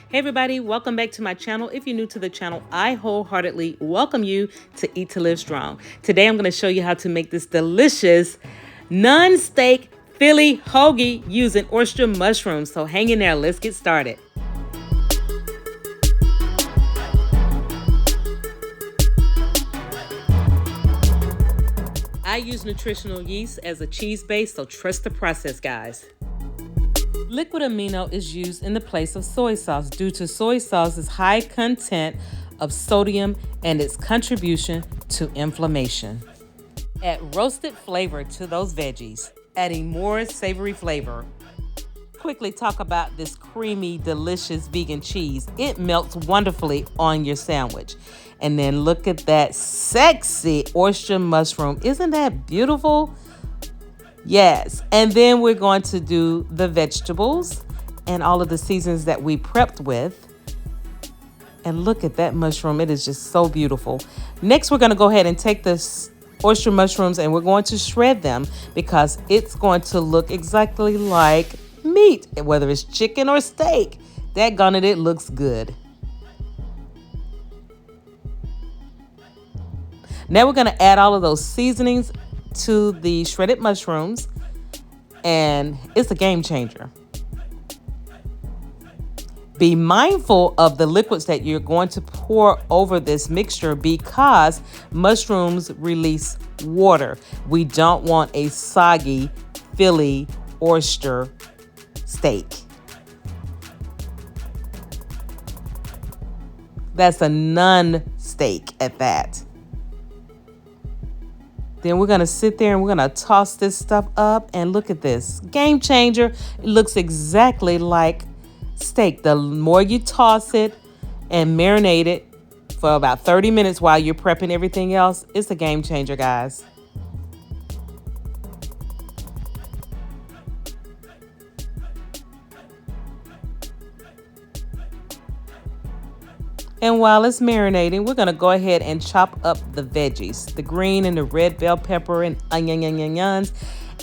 Hey everybody, welcome back to my channel. If you're new to the channel, I wholeheartedly welcome you to Eat to Live Strong. Today I'm going to show you how to make this delicious non-steak Philly hoagie using oyster mushrooms. So hang in there, let's get started. I use nutritional yeast as a cheese base, so trust the process, guys. Liquid amino is used in the place of soy sauce due to soy sauce's high content of sodium and its contribution to inflammation. Add roasted flavor to those veggies, adding more savory flavor. Quickly talk about this creamy, delicious vegan cheese. It melts wonderfully on your sandwich. And then look at that sexy oyster mushroom. Isn't that beautiful? Yes, and then we're going to do the vegetables and all of the seasons that we prepped with. And look at that mushroom. It is just so beautiful. Next, we're going to go ahead and take this oyster mushrooms and we're going to shred them because it's going to look exactly like meat, whether it's chicken or steak. Daggone it, it looks good. Now we're going to add all of those seasonings to the shredded mushrooms, and it's a game changer. Be mindful of the liquids that you're going to pour over this mixture because mushrooms release water. We don't want a soggy Philly oyster steak. That's a non-steak at that. Then we're going to sit there and we're going to toss this stuff up and look at this. Game changer. It looks exactly like steak. The more you toss it and marinate it for about 30 minutes while you're prepping everything else, it's a game changer, guys. And while it's marinating, we're going to go ahead and chop up the veggies, the green and the red bell pepper and onions.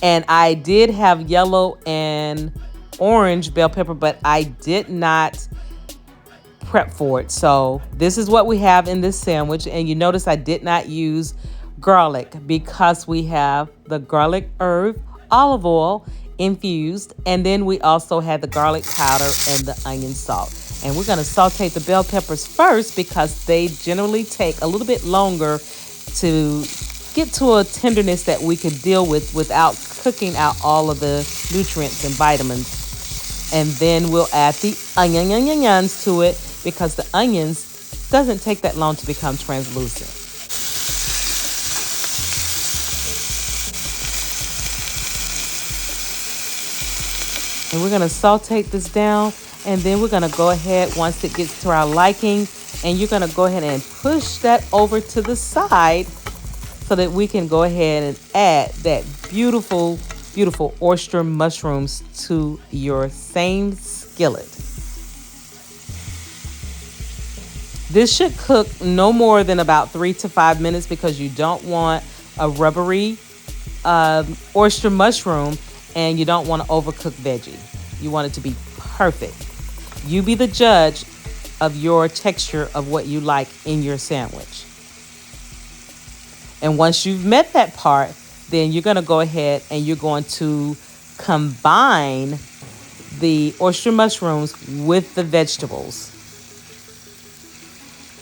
And I did have yellow and orange bell pepper, but I did not prep for it. So this is what we have in this sandwich. And you notice I did not use garlic because we have the garlic herb, olive oil infused, and then we also had the garlic powder and the onion salt. And we're going to saute the bell peppers first because they generally take a little bit longer to get to a tenderness that we could deal with without cooking out all of the nutrients and vitamins. And then we'll add the onions to it because the onions doesn't take that long to become translucent. And we're going to saute this down. And then we're going to go ahead once it gets to our liking, and you're going to go ahead and push that over to the side so that we can go ahead and add that beautiful, beautiful oyster mushrooms to your same skillet. This should cook no more than about 3 to 5 minutes because you don't want a rubbery oyster mushroom and you don't want to overcook veggie. You want it to be perfect. You be the judge of your texture of what you like in your sandwich. And once you've met that part, then you're going to go ahead and you're going to combine the oyster mushrooms with the vegetables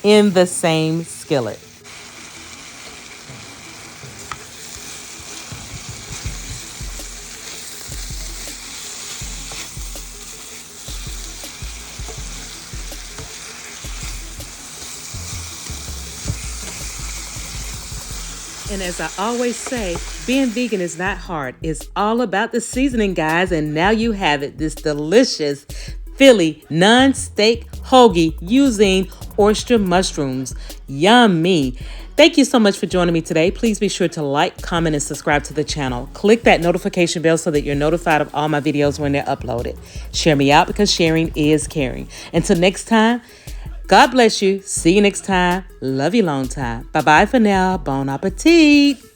in the same skillet. And as I always say, being vegan is not hard. It's all about the seasoning, guys. And now you have it, this delicious Philly non-steak hoagie using oyster mushrooms. Yummy. Thank you so much for joining me today. Please be sure to like, comment, and subscribe to the channel. Click that notification bell so that you're notified of all my videos when they're uploaded. Share me out because sharing is caring. Until next time, God bless you. See you next time. Love you long time. Bye-bye for now. Bon appetit.